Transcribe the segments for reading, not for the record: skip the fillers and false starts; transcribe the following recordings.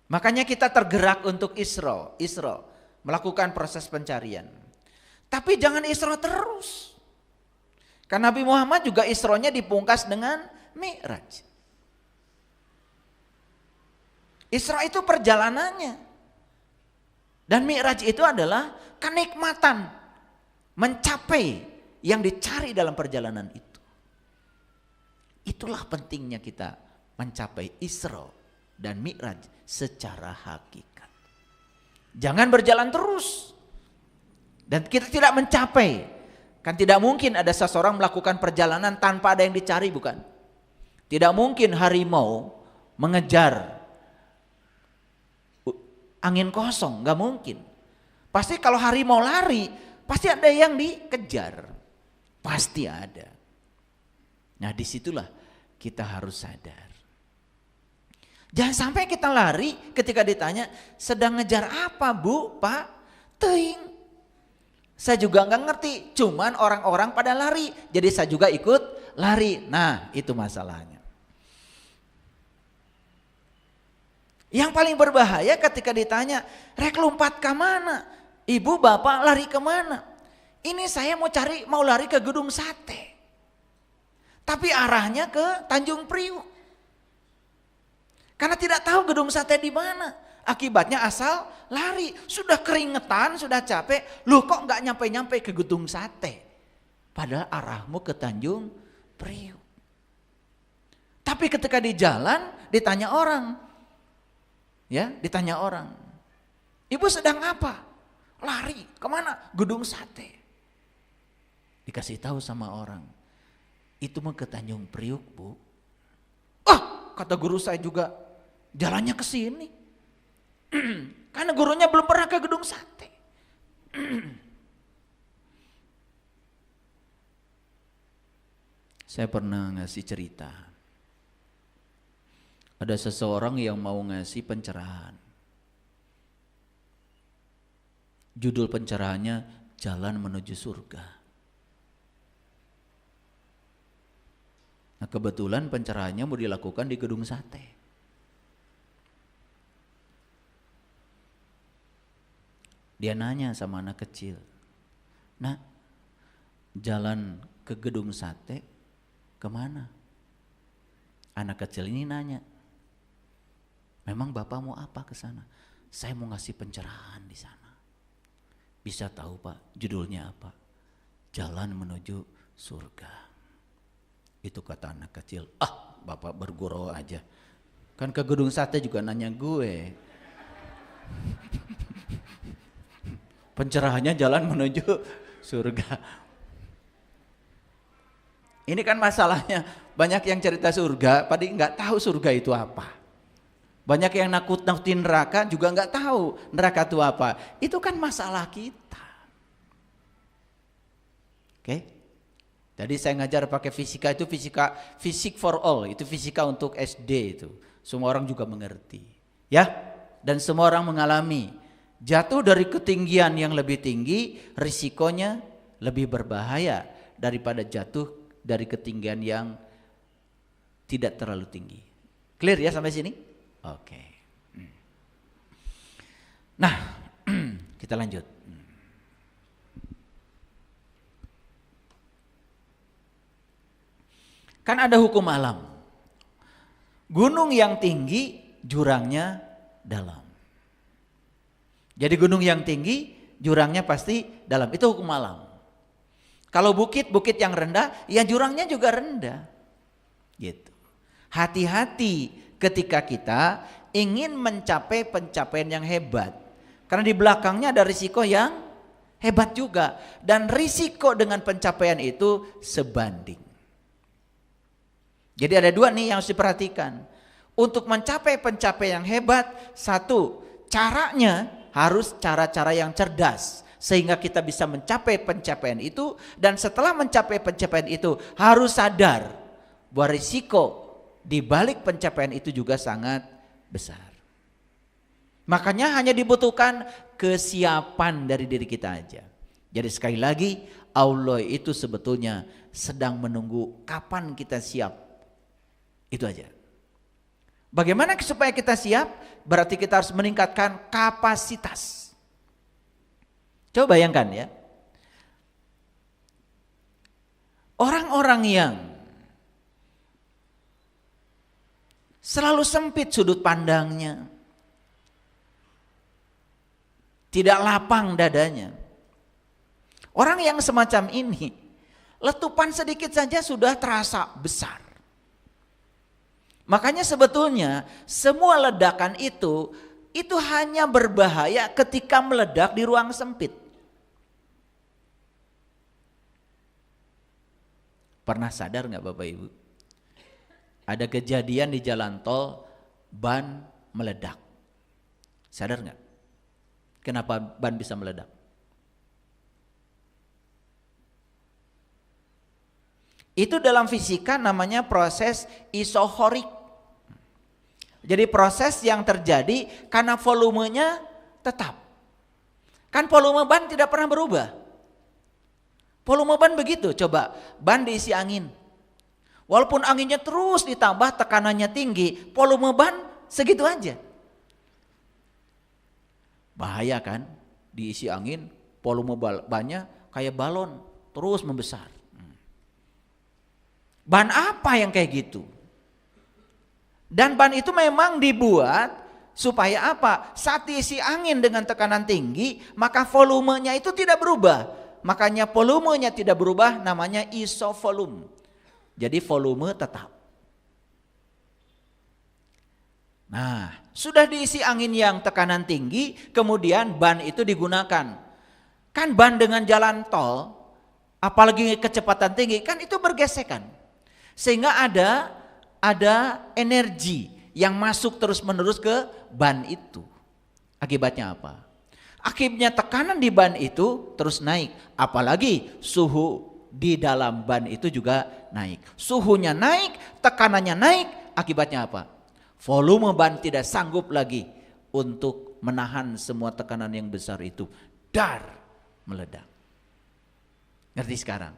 Makanya kita tergerak untuk Isra, melakukan proses pencarian. Tapi jangan Isra terus. Karena Nabi Muhammad juga Isra-nya dipungkas dengan Mi'raj. Isra itu perjalanannya. Dan Mi'raj itu adalah kenikmatan mencapai yang dicari dalam perjalanan itu. Itulah pentingnya kita mencapai Isra dan Mi'raj secara hakikat. Jangan berjalan terus dan kita tidak mencapai. Kan tidak mungkin ada seseorang melakukan perjalanan tanpa ada yang dicari, bukan? Tidak mungkin harimau mengejar angin kosong, nggak mungkin. Pasti kalau harimau lari, pasti ada yang dikejar, pasti ada. Nah disitulah kita harus sadar. Jangan sampai kita lari ketika ditanya, sedang ngejar apa bu, pak? Teing. Saya juga nggak ngerti, cuman orang-orang pada lari, jadi saya juga ikut lari. Nah itu masalahnya. Yang paling berbahaya ketika ditanya, rek lompat ke mana? Ibu bapak lari kemana? Ini saya mau lari ke Gedung Sate. Tapi arahnya ke Tanjung Priuk. Karena tidak tahu Gedung Sate di mana. Akibatnya asal lari. Sudah keringetan, sudah capek. Loh kok nggak nyampe-nyampe ke Gedung Sate? Padahal arahmu ke Tanjung Priuk. Tapi ketika di jalan ditanya orang. Ya, ditanya orang. Ibu sedang apa? Lari. Kemana? Gedung Sate. Dikasih tahu sama orang. Itu mau ke Tanjung Priuk, bu. Ah, kata guru saya juga, jalannya ke sini. Karena gurunya belum pernah ke Gedung Sate. Saya pernah ngasih cerita. Ada seseorang yang mau ngasih pencerahan. Judul pencerahannya Jalan Menuju Surga. Nah kebetulan pencerahannya mau dilakukan di Gedung Sate. Dia nanya sama anak kecil, nah jalan ke Gedung Sate kemana? Anak kecil ini nanya, memang bapak mau apa ke sana? Saya mau ngasih pencerahan di sana. Bisa tahu pak judulnya apa? Jalan Menuju Surga. Itu kata anak kecil, ah bapak bergurau aja. Kan ke Gedung Sate juga nanya gue. Pencerahannya jalan menuju surga. Ini kan masalahnya, banyak yang cerita surga, padahal nggak tahu surga itu apa. Banyak yang nakut-nakutin neraka juga nggak tahu neraka itu apa. Itu kan masalah kita. Oke? Tadi saya ngajar pakai fisika itu fisik for all, itu fisika untuk SD itu. Semua orang juga mengerti. Ya? Dan semua orang mengalami. Jatuh dari ketinggian yang lebih tinggi, risikonya lebih berbahaya daripada jatuh dari ketinggian yang tidak terlalu tinggi. Clear ya sampai sini? Oke. Nah, kita lanjut. Kan ada hukum alam. Gunung yang tinggi, jurangnya dalam. Jadi gunung yang tinggi, jurangnya pasti dalam. Itu hukum alam. Kalau bukit yang rendah, ya jurangnya juga rendah. Gitu. Hati-hati ketika kita ingin mencapai pencapaian yang hebat. Karena di belakangnya ada risiko yang hebat juga. Dan risiko dengan pencapaian itu sebanding. Jadi ada dua nih yang harus diperhatikan. Untuk mencapai pencapaian yang hebat, satu, caranya harus cara-cara yang cerdas sehingga kita bisa mencapai pencapaian itu, dan setelah mencapai pencapaian itu harus sadar bahwa risiko di balik pencapaian itu juga sangat besar. Makanya hanya dibutuhkan kesiapan dari diri kita aja. Jadi sekali lagi, Allah itu sebetulnya sedang menunggu kapan kita siap. Itu aja. Bagaimana supaya kita siap? Berarti kita harus meningkatkan kapasitas. Coba bayangkan ya. Orang-orang yang selalu sempit sudut pandangnya, tidak lapang dadanya. Orang yang semacam ini, letupan sedikit saja sudah terasa besar. Makanya sebetulnya semua ledakan itu hanya berbahaya ketika meledak di ruang sempit. Pernah sadar nggak Bapak Ibu? Ada kejadian di jalan tol, ban meledak. Sadar nggak? Kenapa ban bisa meledak? Itu dalam fisika namanya proses isohorik. Jadi proses yang terjadi karena volumenya tetap. Kan volume ban tidak pernah berubah. Volume ban begitu, coba ban diisi angin. Walaupun anginnya terus ditambah, tekanannya tinggi, volume ban segitu aja. Bahaya kan? Diisi angin, volume bannya kayak balon, terus membesar. Ban apa yang kayak gitu? Dan ban itu memang dibuat supaya apa? Saat diisi angin dengan tekanan tinggi, maka volumenya itu tidak berubah. Makanya volumenya tidak berubah, namanya isovolume. Jadi volume tetap. Nah, sudah diisi angin yang tekanan tinggi, kemudian ban itu digunakan. Kan ban dengan jalan tol, apalagi kecepatan tinggi, kan itu bergesekan. Sehingga ada energi yang masuk terus-menerus ke ban itu. Akibatnya apa? Akibatnya tekanan di ban itu terus naik. Apalagi suhu di dalam ban itu juga naik. Suhunya naik, tekanannya naik. Akibatnya apa? Volume ban tidak sanggup lagi untuk menahan semua tekanan yang besar itu. Dar, meledak. Ngerti sekarang?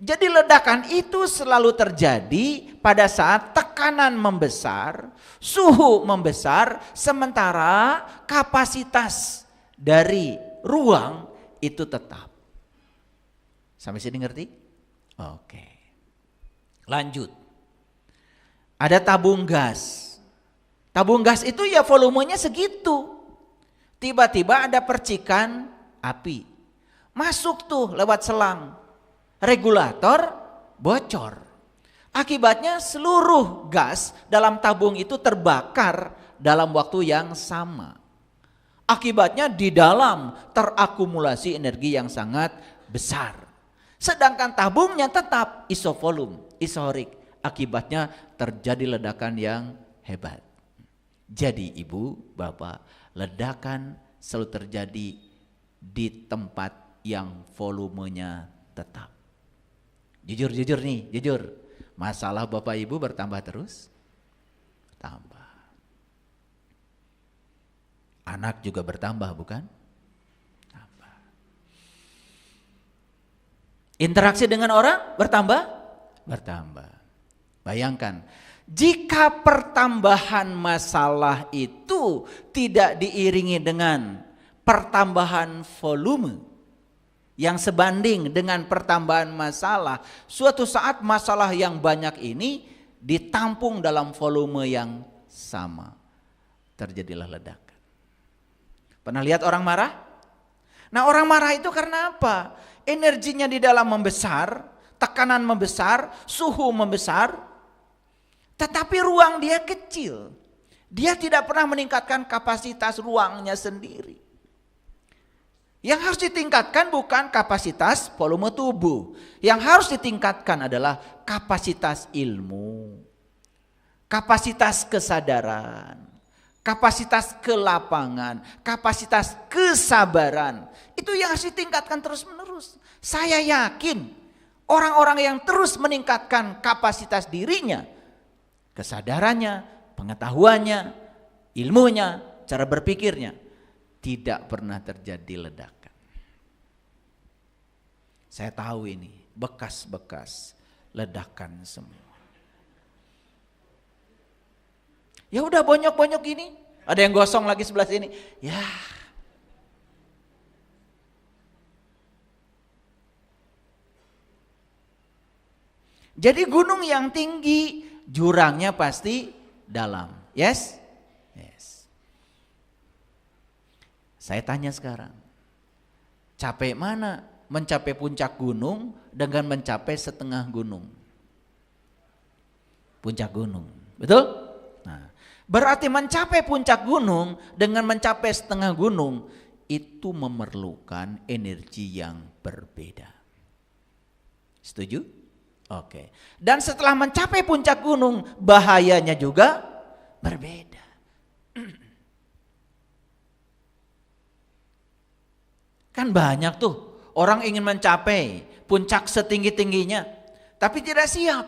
Jadi ledakan itu selalu terjadi pada saat tekanan membesar, suhu membesar, sementara kapasitas dari ruang itu tetap. Sampai sini ngerti? Oke. Lanjut. Ada tabung gas. Tabung gas itu ya volumenya segitu. Tiba-tiba ada percikan api. Masuk tuh lewat selang. Regulator bocor. Akibatnya seluruh gas dalam tabung itu terbakar dalam waktu yang sama. Akibatnya di dalam terakumulasi energi yang sangat besar. Sedangkan tabungnya tetap isovolume, isohorik. Akibatnya terjadi ledakan yang hebat. Jadi ibu, bapak, ledakan selalu terjadi di tempat yang volumenya tetap. Jujur nih, jujur. Masalah bapak ibu bertambah terus? Tambah. Anak juga bertambah bukan? Tambah. Interaksi dengan orang bertambah? Bertambah. Bayangkan, jika pertambahan masalah itu tidak diiringi dengan pertambahan volume yang sebanding dengan pertambahan masalah, suatu saat masalah yang banyak ini ditampung dalam volume yang sama. Terjadilah ledakan. Pernah lihat orang marah? Nah, orang marah itu karena apa? Energinya di dalam membesar, tekanan membesar, suhu membesar, tetapi ruang dia kecil. Dia tidak pernah meningkatkan kapasitas ruangnya sendiri. Yang harus ditingkatkan bukan kapasitas volume tubuh. Yang harus ditingkatkan adalah kapasitas ilmu, kapasitas kesadaran, kapasitas kelapangan, kapasitas kesabaran. Itu yang harus ditingkatkan terus menerus. Saya yakin orang-orang yang terus meningkatkan kapasitas dirinya, kesadarannya, pengetahuannya, ilmunya, cara berpikirnya, tidak pernah terjadi ledakan. Saya tahu ini bekas-bekas ledakan semua. Ya udah bonyok-bonyok gini. Ada yang gosong lagi sebelah sini. Ya. Jadi gunung yang tinggi, jurangnya pasti dalam. Yes? Yes. Saya tanya sekarang. Capek mana mencapai puncak gunung dengan mencapai setengah gunung? Puncak gunung. Betul? Nah, berarti mencapai puncak gunung dengan mencapai setengah gunung itu memerlukan energi yang berbeda. Setuju? Oke. Dan setelah mencapai puncak gunung, bahayanya juga berbeda. Kan banyak tuh orang ingin mencapai puncak setinggi-tingginya, tapi tidak siap.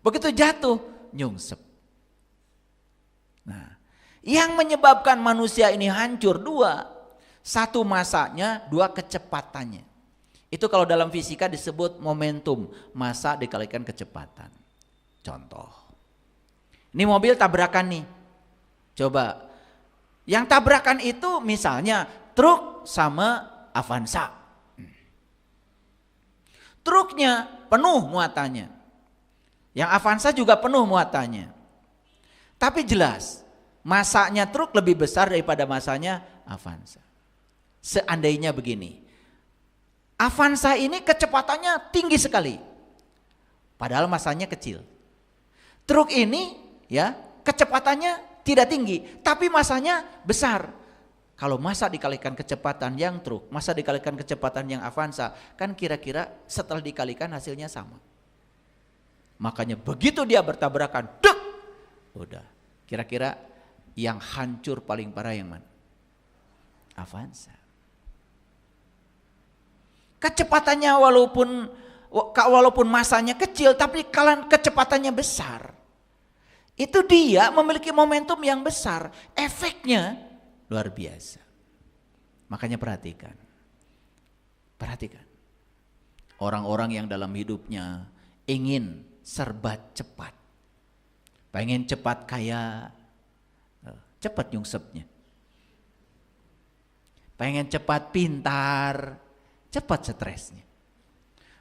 Begitu jatuh, nyungsep. Nah, yang menyebabkan manusia ini hancur dua. Satu masanya, dua kecepatannya. Itu kalau dalam fisika disebut momentum, massa dikalikan kecepatan. Contoh. Ini mobil tabrakan nih. Coba. Yang tabrakan itu misalnya truk sama Avanza. Truknya penuh muatannya. Yang Avanza juga penuh muatannya. Tapi jelas, massanya truk lebih besar daripada massanya Avanza. Seandainya begini, Avanza ini kecepatannya tinggi sekali, padahal massanya kecil. Truk ini ya kecepatannya tidak tinggi, tapi massanya besar. Kalau massa dikalikan kecepatan yang truk, massa dikalikan kecepatan yang Avanza, kan kira-kira setelah dikalikan hasilnya sama. Makanya begitu dia bertabrakan, dek, udah. Kira-kira yang hancur paling parah yang mana? Avanza. Kecepatannya walaupun masanya kecil, tapi kalau kecepatannya besar, itu dia memiliki momentum yang besar, efeknya luar biasa. Makanya perhatikan. Orang-orang yang dalam hidupnya ingin serba cepat, pengen cepat kaya, cepat nyungsepnya. Pengen cepat pintar, cepat stresnya.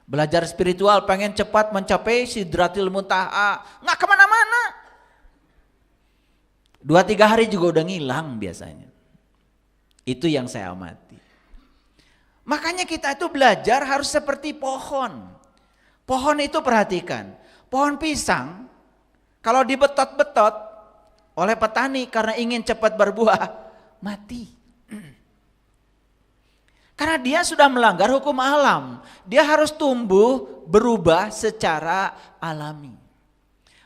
Belajar spiritual pengen cepat mencapai sidratil muntaha, nggak kemana-mana. 2-3 hari juga udah ngilang biasanya. Itu yang saya amati. Makanya kita itu belajar harus seperti pohon. Pohon itu perhatikan, pohon pisang kalau dibetot-betot oleh petani karena ingin cepat berbuah, mati. Karena dia sudah melanggar hukum alam. Dia harus tumbuh berubah secara alami.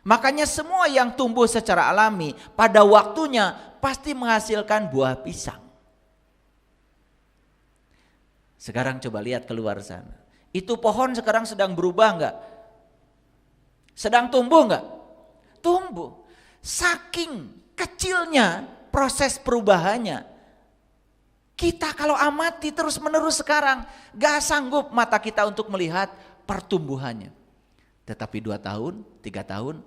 Makanya semua yang tumbuh secara alami pada waktunya pasti menghasilkan buah pisang. Sekarang coba lihat keluar sana. Itu pohon sekarang sedang berubah enggak? Sedang tumbuh enggak? Tumbuh. Saking kecilnya proses perubahannya. Kita kalau amati terus menerus sekarang, gak sanggup mata kita untuk melihat pertumbuhannya. Tetapi 2 tahun, 3 tahun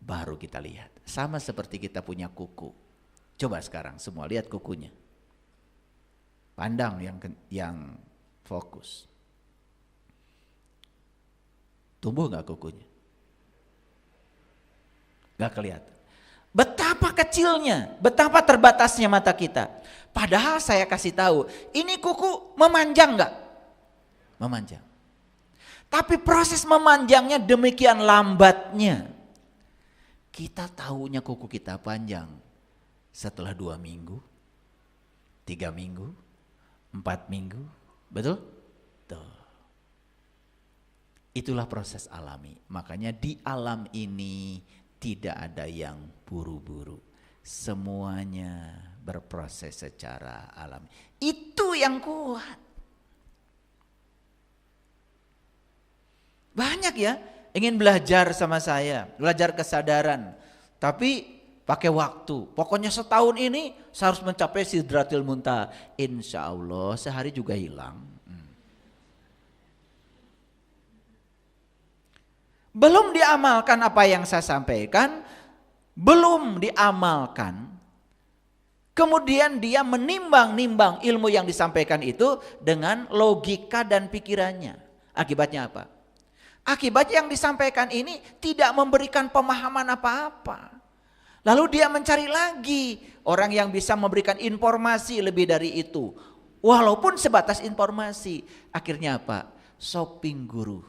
baru kita lihat. Sama seperti kita punya kuku. Coba sekarang semua lihat kukunya. Pandang yang fokus. Tumbuh gak kukunya? Gak kelihatan. Betapa kecilnya, betapa terbatasnya mata kita. Padahal saya kasih tahu, ini kuku memanjang enggak? Memanjang. Tapi proses memanjangnya demikian lambatnya. Kita tahunya kuku kita panjang setelah 2 minggu, 3 minggu, 4 minggu. Betul? Tuh. Itulah proses alami. Makanya di alam ini tidak ada yang buru-buru. Semuanya berproses secara alami. Itu yang kuat. Banyak ya ingin belajar sama saya, belajar kesadaran. Tapi pakai waktu. Pokoknya setahun ini saya harus mencapai sidratil muntaha. Insya Allah sehari juga hilang. Belum diamalkan apa yang saya sampaikan, belum diamalkan, kemudian dia menimbang-nimbang ilmu yang disampaikan itu dengan logika dan pikirannya. Akibatnya apa? Akibatnya yang disampaikan ini tidak memberikan pemahaman apa-apa. Lalu dia mencari lagi orang yang bisa memberikan informasi lebih dari itu. Walaupun sebatas informasi. Akhirnya apa? Shopping guru.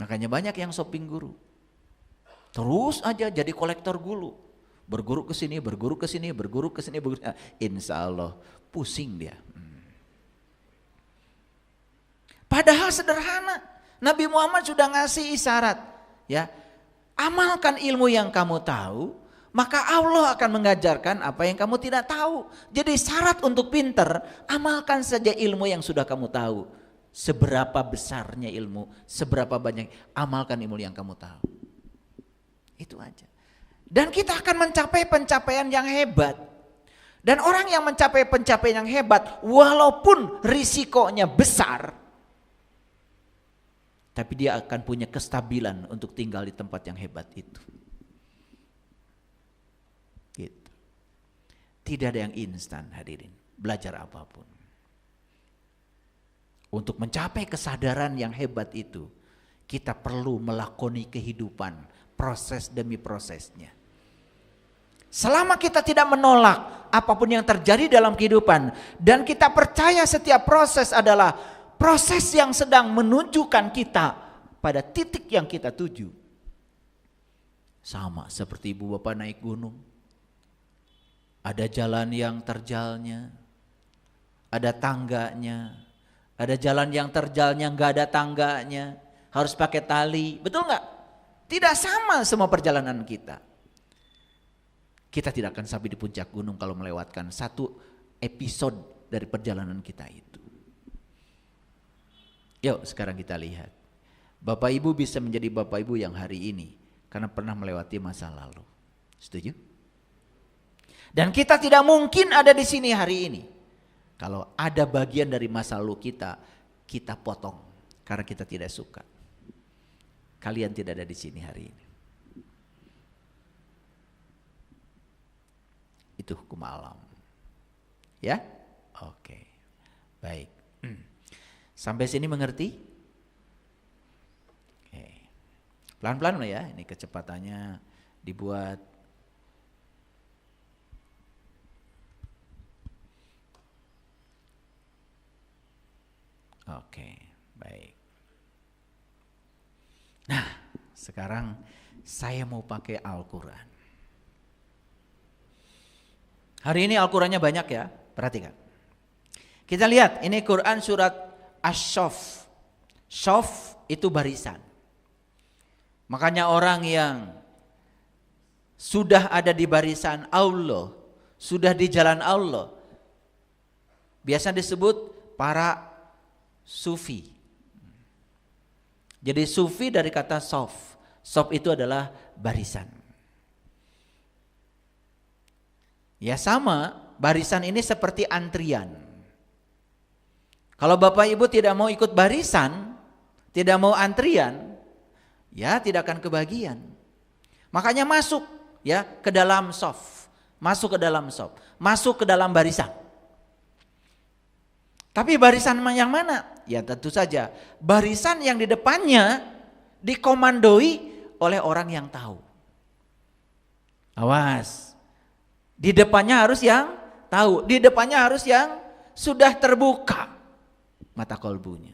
Makanya banyak yang shopping guru. Terus aja jadi kolektor guru. Berguru ke sini, berguru ke sini, berguru ke sini, berguru. Insya Allah pusing dia. Padahal sederhana. Nabi Muhammad sudah ngasih isyarat, ya. Amalkan ilmu yang kamu tahu, maka Allah akan mengajarkan apa yang kamu tidak tahu. Jadi syarat untuk pinter, amalkan saja ilmu yang sudah kamu tahu. Seberapa besarnya ilmu, seberapa banyak, amalkan ilmu yang kamu tahu. Itu aja. Dan kita akan mencapai pencapaian yang hebat. Dan orang yang mencapai pencapaian yang hebat, walaupun risikonya besar, tapi dia akan punya kestabilan untuk tinggal di tempat yang hebat itu. Gitu. Tidak ada yang instan, hadirin. Belajar apapun. Untuk mencapai kesadaran yang hebat itu, kita perlu melakoni kehidupan, proses demi prosesnya. Selama kita tidak menolak apapun yang terjadi dalam kehidupan, dan kita percaya setiap proses adalah proses yang sedang menunjukkan kita pada titik yang kita tuju. Sama seperti ibu bapak naik gunung. Ada jalan yang terjalnya, ada tangganya, ada jalan yang terjalnya nggak ada tangganya, harus pakai tali, betul nggak? Tidak sama semua perjalanan kita. Kita tidak akan sampai di puncak gunung kalau melewatkan satu episode dari perjalanan kita itu. Yuk sekarang kita lihat. Bapak Ibu bisa menjadi Bapak Ibu yang hari ini karena pernah melewati masa lalu. Setuju? Dan kita tidak mungkin ada di sini hari ini kalau ada bagian dari masa lalu kita, kita potong karena kita tidak suka. Kalian tidak ada di sini hari ini. Itu hukum alam. Ya? Oke. Baik. Sampai sini mengerti? Oke. Pelan-pelan ya, ini kecepatannya dibuat. Oke, baik. Nah, sekarang saya mau pakai Al-Quran. Hari ini Al-Qurannya banyak ya, perhatikan. Kita lihat, ini Quran surat Asy-Syaff. Syaff itu barisan. Makanya orang yang sudah ada di barisan Allah, sudah di jalan Allah, biasa disebut para sufi. Jadi sufi dari kata syaff. Syaff itu adalah barisan. Ya sama, barisan ini seperti antrian. Kalau Bapak Ibu tidak mau ikut barisan, tidak mau antrian, ya tidak akan kebagian. Makanya masuk ya ke dalam shaf, masuk ke dalam shaf, masuk ke dalam barisan. Tapi barisan yang mana? Ya tentu saja barisan yang di depannya dikomandoi oleh orang yang tahu. Awas, di depannya harus yang tahu, di depannya harus yang sudah terbuka mata kolbunya.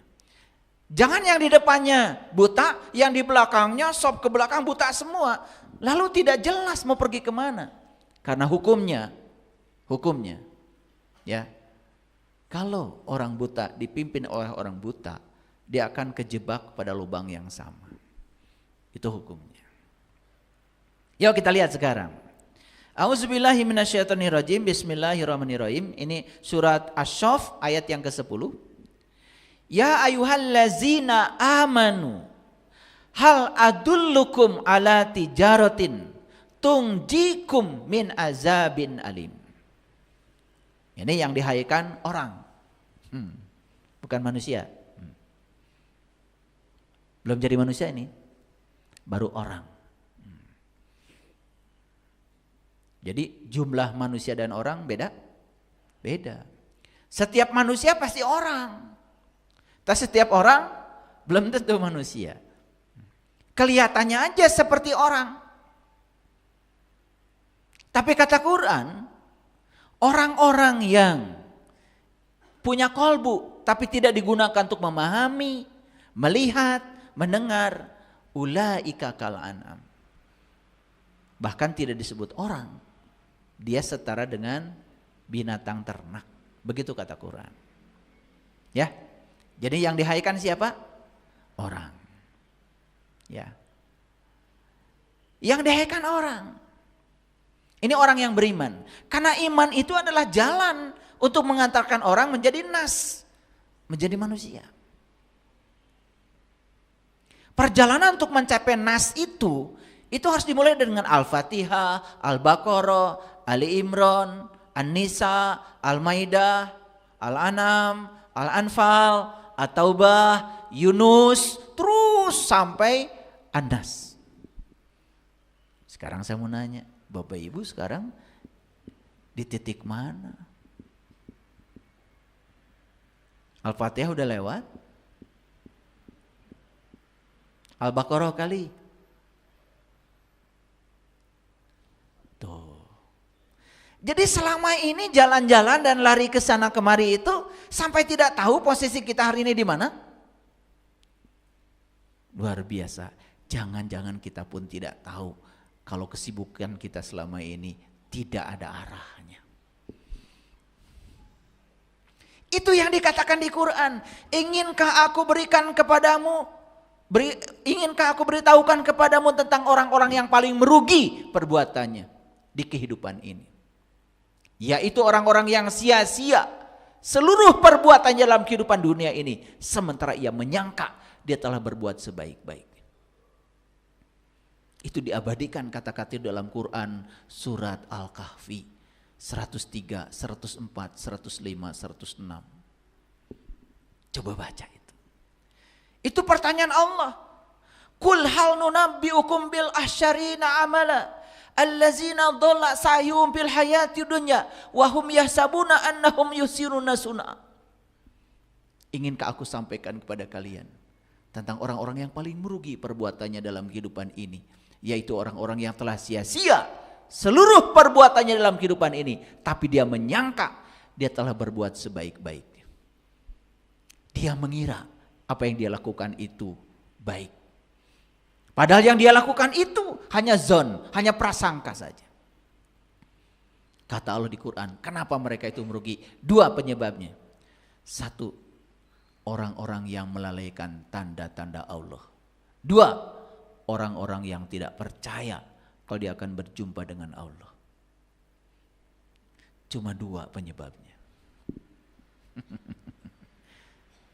Jangan yang di depannya buta, yang di belakangnya sop ke belakang buta semua. Lalu tidak jelas mau pergi kemana. Karena hukumnya ya, kalau orang buta dipimpin oleh orang buta, dia akan kejebak pada lubang yang sama. Itu hukumnya. Yuk kita lihat sekarang. A'udzubillahi minasyaitonirrajim. Bismillahirrahmanirrahim. Ini surat Asy-Syaff ayat yang ke-10. Ya ayyuhallazina amanu hal adullukum ala tijaratin tungjikum min azabin alim. Ini yang dihayatkan orang, bukan manusia. Belum jadi manusia ini, baru orang. Jadi jumlah manusia dan orang beda. Setiap manusia pasti orang. Tapi setiap orang belum tentu manusia. Kelihatannya aja seperti orang. Tapi kata Quran, orang-orang yang punya kolbu tapi tidak digunakan untuk memahami, melihat, mendengar, ulaika kal an'am. Bahkan tidak disebut orang. Dia setara dengan binatang ternak. Begitu kata Quran. Ya. Jadi yang dihaikan siapa? Orang. Ya. Yang dihaikan orang. Ini orang yang beriman. Karena iman itu adalah jalan untuk mengantarkan orang menjadi nas, menjadi manusia. Perjalanan untuk mencapai nas itu harus dimulai dengan Al-Fatihah, Al-Baqarah, Ali Imran, An-Nisa, Al-Maidah, Al-An'am, Al-Anfal, At-Taubah, Yunus, terus sampai An-Nas. Sekarang saya mau nanya, Bapak Ibu sekarang di titik mana? Al-Fatihah udah lewat? Al-Baqarah kali? Tuh. Jadi selama ini jalan-jalan dan lari ke sana kemari itu sampai tidak tahu posisi kita hari ini di mana? Luar biasa. Jangan-jangan kita pun tidak tahu kalau kesibukan kita selama ini tidak ada arahnya. Itu yang dikatakan di Quran. Inkah aku beritahukan kepadamu tentang orang-orang yang paling merugi perbuatannya di kehidupan ini. Yaitu orang-orang yang sia-sia seluruh perbuatannya dalam kehidupan dunia ini. Sementara ia menyangka dia telah berbuat sebaik-baiknya. Itu diabadikan kata-kata dalam Quran surat Al-Kahfi 103, 104, 105, 106. Coba baca itu. Itu pertanyaan Allah. Qul hal nunabbiukum bil ahsyarina amala allazina dhalla sa'yuhum fil hayati dunya wa hum yahsabuna annahum yusiruna sun'a. Inginkah aku sampaikan kepada kalian tentang orang-orang yang paling merugi perbuatannya dalam kehidupan ini, yaitu orang-orang yang telah sia-sia seluruh perbuatannya dalam kehidupan ini, tapi dia menyangka dia telah berbuat sebaik-baiknya. Dia mengira apa yang dia lakukan itu baik. Padahal yang dia lakukan itu hanya zon, hanya prasangka saja. Kata Allah di Quran, kenapa mereka itu merugi? Dua penyebabnya. Satu, orang-orang yang melalaikan tanda-tanda Allah. Dua, orang-orang yang tidak percaya kalau dia akan berjumpa dengan Allah. Cuma dua penyebabnya.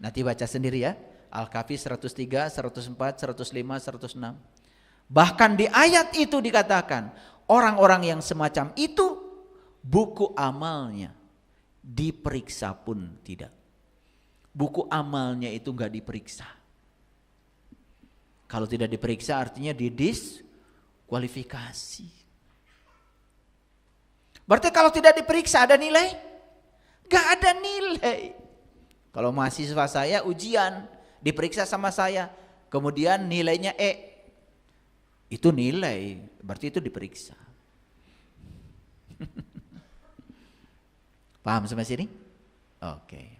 Nanti baca sendiri ya. Al-Kahfi 103, 104, 105, 106. Bahkan di ayat itu dikatakan, orang-orang yang semacam itu buku amalnya diperiksa pun tidak. Buku amalnya itu enggak diperiksa. Kalau tidak diperiksa artinya didiskualifikasi. Berarti kalau tidak diperiksa ada nilai? Enggak ada nilai. Kalau mahasiswa saya ujian diperiksa sama saya, kemudian nilainya E, itu nilai, berarti itu diperiksa. Paham sampai sini? Oke.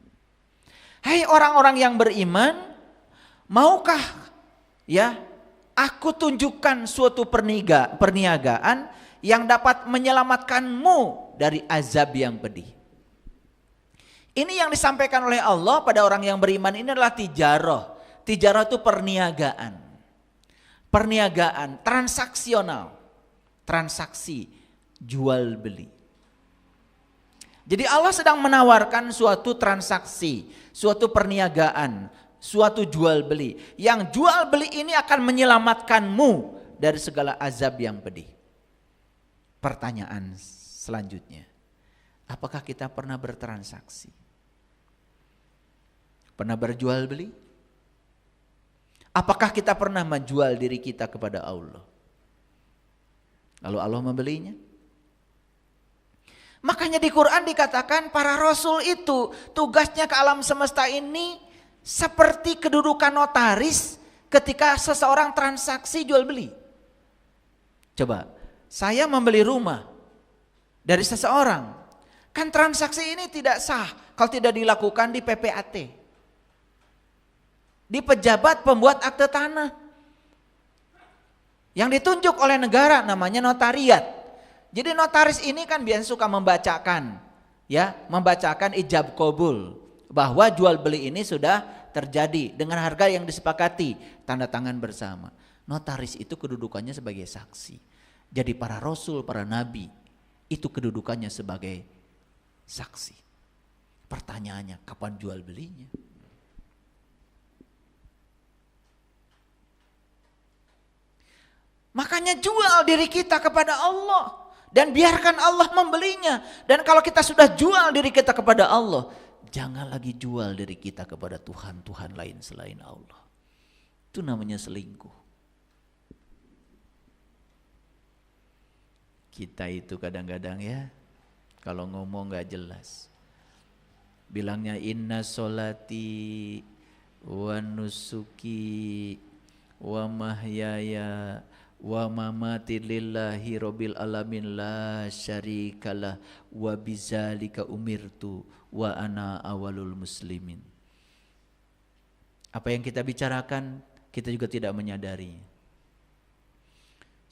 Hai orang-orang yang beriman, maukah ya aku tunjukkan suatu perniagaan yang dapat menyelamatkanmu dari azab yang pedih. Ini yang disampaikan oleh Allah pada orang yang beriman ini adalah tijarah. Tijarah itu perniagaan. Perniagaan transaksional. Transaksi jual beli. Jadi Allah sedang menawarkan suatu transaksi, suatu perniagaan, suatu jual beli. Yang jual beli ini akan menyelamatkanmu dari segala azab yang pedih. Pertanyaan selanjutnya, apakah kita pernah bertransaksi? Pernah berjual beli? Apakah kita pernah menjual diri kita kepada Allah? Lalu Allah membelinya? Makanya di Quran dikatakan para rasul itu tugasnya ke alam semesta ini seperti kedudukan notaris ketika seseorang transaksi jual beli. Coba, saya membeli rumah dari seseorang, kan transaksi ini tidak sah kalau tidak dilakukan di PPAT, di pejabat pembuat akte tanah, yang ditunjuk oleh negara namanya notariat. Jadi notaris ini kan biasa suka membacakan, ya, membacakan ijab kabul bahwa jual beli ini sudah terjadi dengan harga yang disepakati, tanda tangan bersama. Notaris itu kedudukannya sebagai saksi. Jadi para rasul, para nabi itu kedudukannya sebagai saksi. Pertanyaannya, kapan jual belinya? Makanya jual diri kita kepada Allah dan biarkan Allah membelinya. Dan kalau kita sudah jual diri kita kepada Allah, jangan lagi jual diri kita kepada Tuhan-Tuhan lain selain Allah. Itu namanya selingkuh. Kita itu kadang-kadang ya, kalau ngomong gak jelas. Bilangnya inna sholati wa nusuki wa mahyaya wa mamati lillahi rabbil alamin la syarikalah wa bizalika umirtu wa ana awalul muslimin. Apa yang kita bicarakan kita juga tidak menyadari.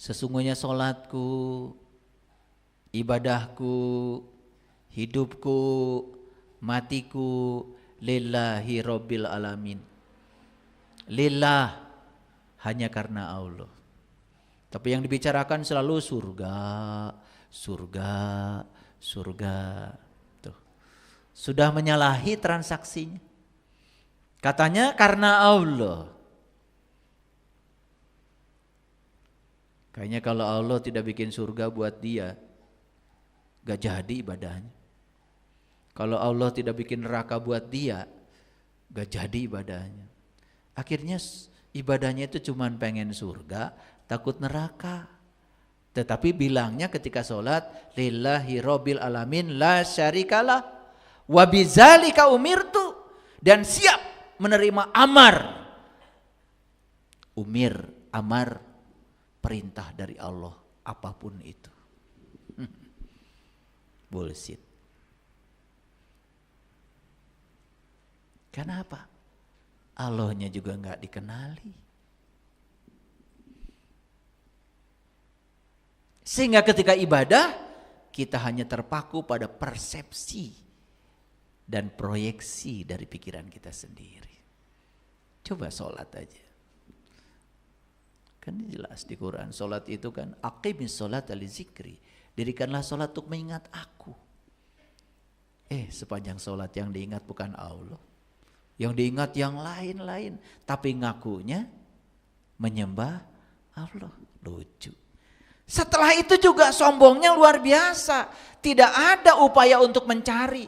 Sesungguhnya sholatku, ibadahku, hidupku, matiku lillahi rabbil alamin. Lillah, hanya karena Allah. Tapi yang dibicarakan selalu surga, surga, surga. Tuh. Sudah menyalahi transaksinya. Katanya karena Allah. Kayaknya kalau Allah tidak bikin surga buat dia, gak jadi ibadahnya. Kalau Allah tidak bikin neraka buat dia, gak jadi ibadahnya. Akhirnya ibadahnya itu cuman pengen surga, takut neraka. Tetapi bilangnya ketika sholat, lillahi rabbil alamin la syarikalah wa bizalika umirtu, dan siap menerima amar. Amar perintah dari Allah apapun itu. Bullshit. Kenapa? Allahnya juga enggak dikenali. Sehingga ketika ibadah kita hanya terpaku pada persepsi dan proyeksi dari pikiran kita sendiri. Coba sholat aja. Kan jelas di Quran, sholat itu kan aqimis sholat li zikri. Dirikanlah sholat untuk mengingat aku. Sepanjang sholat yang diingat bukan Allah. Yang diingat yang lain-lain. Tapi ngakunya menyembah Allah. Lucu. Setelah itu juga sombongnya luar biasa. Tidak ada upaya untuk mencari.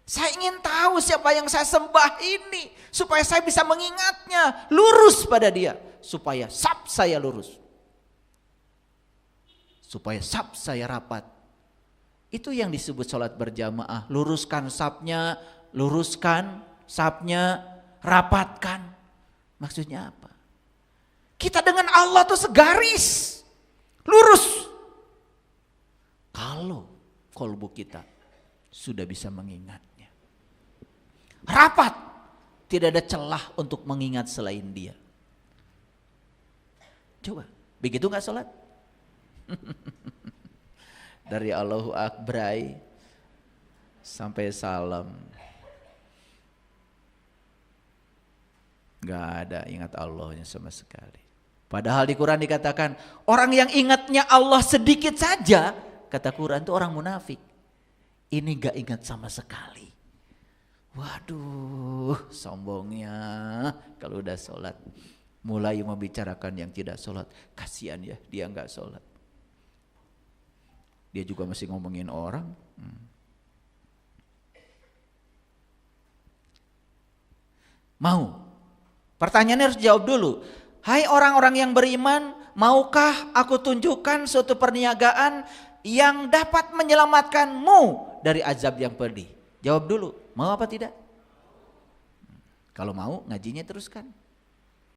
Saya ingin tahu siapa yang saya sembah ini. Supaya saya bisa mengingatnya. Lurus pada dia. Supaya saf saya lurus. Supaya saf saya rapat. Itu yang disebut sholat berjamaah. Luruskan safnya, luruskan safnya, rapatkan. Maksudnya apa? Kita dengan Allah tuh segaris, lurus. Kalau kolbu kita sudah bisa mengingatnya. Rapat, tidak ada celah untuk mengingat selain dia. Coba, begitu gak sholat? Dari Allahu Akbar sampai salam, gak ada ingat Allahnya sama sekali. Padahal di Quran dikatakan orang yang ingatnya Allah sedikit saja, kata Quran itu orang munafik. Ini gak ingat sama sekali. Waduh, sombongnya kalau udah sholat. Mulai membicarakan yang tidak sholat. Kasihan ya dia gak sholat. Dia juga masih ngomongin orang. Mau? Pertanyaannya harus jawab dulu. Hai orang-orang yang beriman, maukah aku tunjukkan suatu perniagaan yang dapat menyelamatkanmu dari azab yang pedih. Jawab dulu, mau apa tidak? Kalau mau ngajinya teruskan.